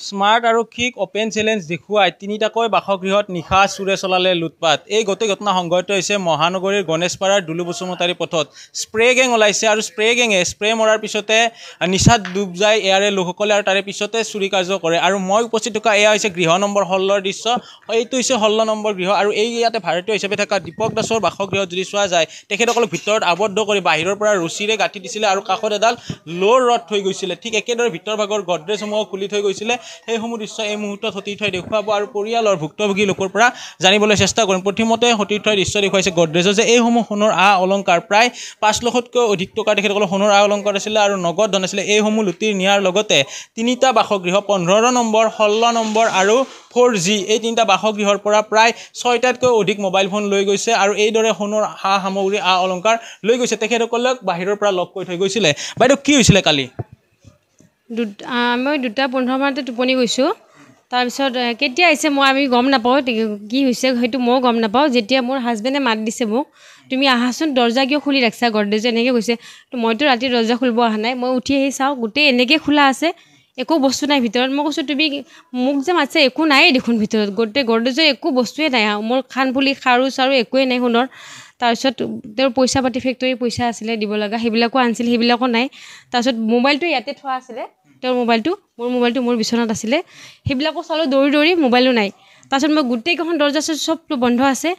Smart আৰক্ষীক open challenge দেখুৱাই তিনিটাকৈ বাসগৃহত নিশা চোৰে চলালে লুটপাট। এই গোটেই ঘটনা সংঘটিত হৈছে মহানগৰীৰ গণেশপাৰাৰ দুলু বসুমতাৰী পথত। স্প্ৰে গেং ওলাইছে আৰু স্প্ৰে গেঙে স্প্ৰে মৰাৰ পিছতে নিচাত ডুব যায় এয়াৰে লোকসকলে আৰু তাৰে পিছতে চুৰি কাৰ্য কৰে। আৰু মই উপস্থিত থকা এয়া হৈছে গৃহ নম্বৰ 16 দৃশ্য। এইটো হৈছে 16 নম্বৰ গৃহ আৰু এই ইয়াতে ভাৰতীয় হিচাপে থকা দীপক দাসৰ বাসগৃহত যদি চোৱা যায় তেখেতসকলক ভিতৰত আবদ্ধ কৰি বাহিৰৰ পৰা ৰছীৰে গাঁঠি দিছিলে আৰু কাষত এডাল লোৰ ৰড থৈ গৈছিলে। ঠিক একেদৰে ভিতৰ ভাগৰ গডৰেজসমূহ খুলি থৈ গৈছিলে। সেইসমূহ দৃশ্য এই মুহূৰ্তত সতীৰ্থই দেখুৱাব আৰু পৰিয়ালৰ ভুক্তভোগী লোকৰ পৰা জানিবলৈ চেষ্টা কৰিম। প্ৰথমতে সতীৰ্থই দৃশ্য দেখুৱাইছে গডৰেজৰ যে এইসমূহ সোণৰ অলংকাৰ প্ৰায় 5 লাখতকৈ অধিক টকা তেখেতসকলৰ সোণৰ অলংকাৰ আছিলে আৰু নগদ ধন আছিলে। এইসমূহ লুটি নিয়াৰ লগতে তিনিটা বাসগৃহ 15 নম্বৰ 16 নম্বৰ আৰু 4G এই তিনিটা বাসগৃহৰ পৰা প্ৰায় 6টাতকৈ অধিক মোবাইল ফোন লৈ গৈছে আৰু এইদৰে সোণৰ সামগ্ৰী অলংকাৰ লৈ গৈছে। তেখেতসকলক বাহিৰৰ পৰা লগ কৰি থৈ গৈছিলে। বাইদেউ কি হৈছিলে কালি? মই 2:15 মানতে টোপনি গৈছোঁ। তাৰপিছত কেতিয়া আহিছে আমি গম নাপাওঁ, কি হৈছে সেইটো ময়ো গম নাপাওঁ। যেতিয়া মোৰ হাজবেণ্ডে মাত দিছে মোক, তুমি আহাচোন, দৰ্জা কিয় খুলি ৰাখিছা গডৰেজ, এনেকৈ কৈছে। মইতো ৰাতি দৰ্জা খুলিব অহা নাই। মই উঠি আহি চাওঁ গোটেই এনেকৈ খোলা আছে, একো বস্তু নাই ভিতৰত। মই কৈছোঁ তুমি মোক যে মাতিছে একো নাই দেখোন ভিতৰত, গোটেই গডৰেজৰ একো বস্তুৱে নাই। মোৰ কাণফুলি খাৰু চাৰু একোৱেই নাই সোণৰ। তাৰপিছত তেওঁৰ পইচা পাতি ফেক্টৰীৰ পইচা আছিলে দিব লগা, সেইবিলাকো আনিছিল, সেইবিলাকো নাই। তাৰপিছত মোবাইলটো ইয়াতে থোৱা আছিলে, তেওঁৰ মোবাইলটো মোৰ বিচনাত আছিলে। সেইবিলাকো চালোঁ দৌৰি দৌৰি, মোবাইলো নাই। তাৰপিছত মই গোটেইকেইখন দৰ্জা চবটো বন্ধ আছে,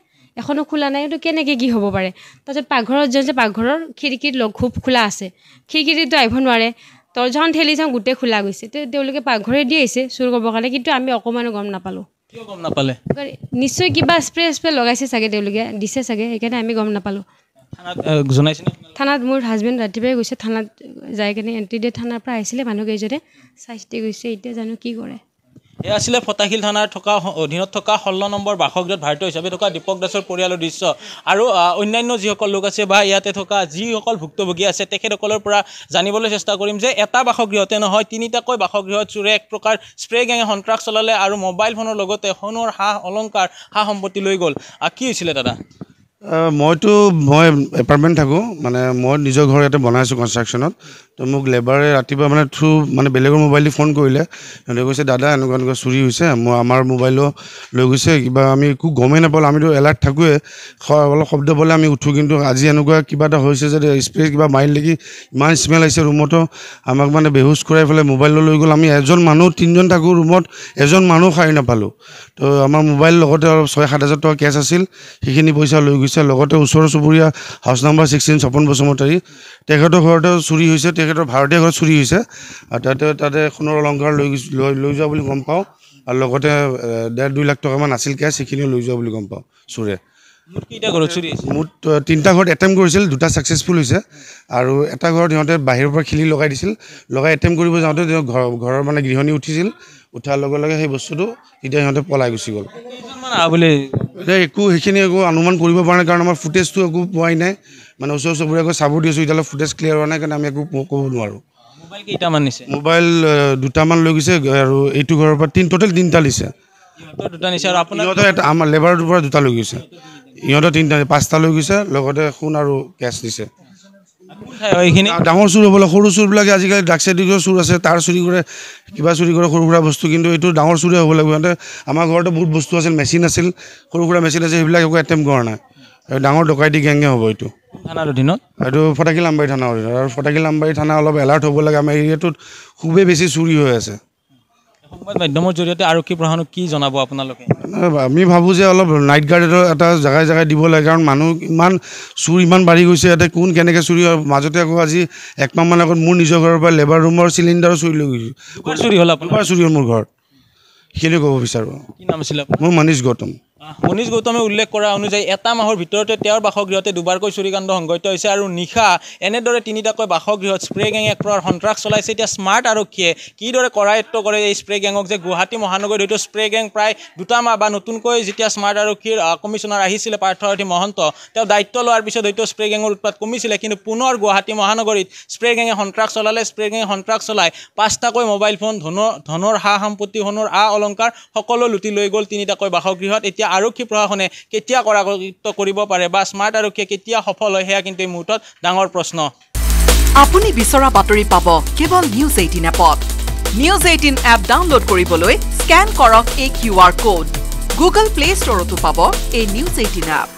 এখনো খোলা নাই। এইটো কেনেকৈ কি হ'ব পাৰে? তাৰপিছত পাকঘৰত যে পাকঘৰৰ খিৰিকীত খুব খোলা আছে, খিৰিকীটো আহিব নোৱাৰে। দৰ্জাখন ঠেলি চাওঁ গোটেই খোলা গৈছে। তেওঁলোকে পাকঘৰে দি আহিছে চুৰ কৰিবৰ কাৰণে, কিন্তু আমি অকণমানো গম নাপালোঁ। কিয় গম নাপালে? নিশ্চয় কিবা স্প্ৰে লগাইছে চাগে, তেওঁলোকে দিছে চাগে, সেইকাৰণে আমি গম নাপালোঁ। থানাত মোৰ হাজবেণ্ড ৰাতিপুৱাই গৈছে, থানাত যাই কিনে এণ্ট্ৰি দিয়ে। থানাৰ পৰা আহিছিলে মানুহকেইজনে, চাই চিতি গৈছে। এতিয়া জানো কি কৰে। এয়া আছিলে ফটাশিল থানাৰ অধীনত থকা 16 নম্বৰ বাসগৃহত ভাৰতীয় হিচাপে থকা দীপক দাসৰ পৰিয়ালৰ দৃশ্য। আৰু অন্যান্য যিসকল লোক আছে বা ইয়াতে থকা যিসকল ভুক্তভোগী আছে তেখেতসকলৰ পৰা জানিবলৈ চেষ্টা কৰিম যে এটা বাসগৃহতে নহয়, তিনিটাকৈ বাসগৃহত চোৰে এক প্ৰকাৰ স্প্ৰে গেঙে সন্ত্ৰাস চলালে আৰু মোবাইল ফোনৰ লগতে সোণৰ অলংকাৰ সম্পত্তি লৈ গ'ল। কি হৈছিলে দাদা? মই এপাৰ্টমেণ্ট থাকোঁ, মানে মই নিজৰ ঘৰ ইয়াতে বনাইছোঁ কনষ্ট্ৰাকশ্যনত। তো মোক লেবাৰে ৰাতিপুৱা মানে বেলেগৰ মোবাইল দি ফোন কৰিলে। সিহঁতে কৈছে দাদা এনেকুৱা চুৰি হৈছে, আমাৰ মোবাইলো লৈ গৈছে, কিবা আমি একো গমেই নাপালোঁ। আমিতো এলাৰ্ট থাকোঁৱে, অলপ শব্দ পালে আমি উঠোঁ। কিন্তু আজি এনেকুৱা কিবা এটা হৈছে যে স্প্ৰে কিবা মাৰিল নেকি, ইমান স্মেল আহিছে ৰুমতো। আমাক মানে বেহুচ কৰাই পেলাই মোবাইলটো লৈ গ'ল। আমি এজন মানুহ 3জন থাকোঁ ৰুমত, এজন মানুহ সাৰি নাপালোঁ। তো আমাৰ মোবাইল লগতে অলপ 6-7 হাজাৰ টকা কেছ আছিল, সেইখিনি পইচা লৈ গৈছে। লগতে ওচৰ চুবুৰীয়া হাউচ নম্বৰ 16 স্বপন বসুমতাৰী, তেখেতৰ ঘৰতে চুৰি হৈছে, তেখেতৰ ভাড়াতীয়া ঘৰত চুৰি হৈছে। আৰু তাতে সোণৰ অলংকাৰ লৈ যোৱা বুলি গম পাওঁ। আৰু লগতে 1.5-2 লাখ টকামান আছিল কেছ, সেইখিনিও লৈ যোৱা বুলি গম পাওঁ চুৰে। মুঠ 3টা ঘৰত এটেম্প কৰিছিল, 2টা ছাকচেছফুল হৈছে। আৰু এটা ঘৰত সিহঁতে বাহিৰৰ পৰা খিলি লগাই দিছিল, লগাই এটেম্প কৰিব যাওঁতে ঘৰৰ মানে গৃহিণী উঠিছিল, উঠাৰ লগে লগে সেই বস্তুটো তেতিয়া সিহঁতে পলাই গুচি গ'ল। সেইখিনি একো অনুমান কৰিব পৰা নাই, কাৰণ আমাৰ ফুটেজটো একো পোৱাই নাই। মানে ওচৰ চুবুৰীয়াকৈ চাব দিছোঁ, এতিয়ালৈ ফুটেজ ক্লিয়াৰ হোৱা নাই, কাৰণে আমি একো ক'ব নোৱাৰোঁ। মোবাইল 2টামান লৈ গৈছে আৰু এইটো ঘৰৰ পৰা টোটেল 3টা নিছে। আমাৰ লেবাৰৰ পৰা 2টা লৈ গৈছে, ইহঁতৰ 5টা লৈ গৈছে, লগতে সোণ আৰু কেছ দিছে। ডাঙৰ চুৰ হ'বলৈ, সৰু চুৰবিলাকে আজিকালি ড্ৰাগছ এডিক্টৰ চুৰ আছে, তাৰ চুৰি কৰে, কিবা চুৰি কৰে সৰু সুৰা বস্তু। কিন্তু এইটো ডাঙৰ চুৰে হ'ব লাগিব। সিহঁতে আমাৰ ঘৰতে বহুত বস্তু আছিল, মেচিন আছিল, সৰু সুৰা মেচিন আছিল, সেইবিলাক একো এটেম্প কৰা নাই। ডাঙৰ ডকাইতি গেংগে হ'ব এইটো। থানাৰ অধীনত এইটো ফটাশিল আমবাৰী থানাৰ অধীনত। আৰু ফটাশিল আমবাৰী থানা অলপ এলাৰ্ট হ'ব লাগে, আমাৰ এৰিয়াটোত খুবেই বেছি চুৰি হৈ আছে। সংবাদ মাধ্যমৰ জৰিয়তে আৰক্ষী প্ৰশাসনক কি জনাব আপোনালোকে? আমি ভাবোঁ যে অলপ নাইট গাৰ্ডৰ এটা জেগাই দিব লাগে, কাৰণ মানুহ চুৰ ইমান বাঢ়ি গৈছে। ইয়াতে কোন কেনেকৈ চুৰি হয়। মাজতে আকৌ আজি 1 মাহমান আগত মোৰ নিজৰ ঘৰৰ পৰা লেবাৰ ৰুমৰ চিলিণ্ডাৰো চুৰি লৈ গৈছোঁ। চুৰি হ'ল আপোনাৰ? চুৰি হ'ল মোৰ ঘৰত, সেইখিনি ক'ব বিচাৰোঁ। কি নাম আছিলে? মোৰ মনীষ গৌতম। মনীষ গৌতমে উল্লেখ কৰা অনুযায়ী এটা মাহৰ ভিতৰতে তেওঁৰ বাসগৃহতে 2বাৰকৈ চুৰিকাণ্ড সংঘটিত হৈছে আৰু নিশা এনেদৰে 3টাকৈ বাসগৃহত স্প্ৰে গেঙে এক প্ৰকাৰ সন্ত্ৰাস চলাইছে। এতিয়া স্মাৰ্ট আৰক্ষীয়ে কিদৰে কৰায়ত্ব কৰে এই স্প্ৰে গেঙক, যে গুৱাহাটী মহানগৰীত হয়তো স্প্ৰে গেং প্ৰায় 2টা মাহ বা নতুনকৈ যেতিয়া স্মাৰ্ট আৰক্ষীৰ কমিশ্যনাৰ আহিছিলে পাৰ্থসাৰথী মহন্ত, তেওঁ দায়িত্ব লোৱাৰ পিছত হয়তো স্প্ৰে গেঙৰ উৎপাত কমিছিলে। কিন্তু পুনৰ গুৱাহাটী মহানগৰীত স্প্ৰে গেঙে সন্ত্ৰাস চলালে। স্প্ৰে গেঙে সন্ত্ৰাস চলাই 5টাকৈ মোবাইল ফোন, ধনৰ সম্পত্তি, সোণৰ অলংকাৰ সকলো লুটি লৈ গ'ল 3টাকৈ বাসগৃহত। এতিয়া আৰক্ষী প্ৰশাসনে কেতিয়া কৰায়ত্ব কৰিব পাৰে বা স্মাৰ্ট আৰক্ষীয়ে কেতিয়া সফল হয়, সেয়া কিন্তু এই মুহূৰ্তত ডাঙৰ প্ৰশ্ন। আপুনি বিচৰা বাতৰি পাব কেৱল নিউজ 18 এপত। নিউজ 18 এপ ডাউনলোড কৰিবলৈ স্ক্যান কৰক এই QR কোড গুগল প্লে ষ্টৰতো পাব এই নিউজ 18 এপ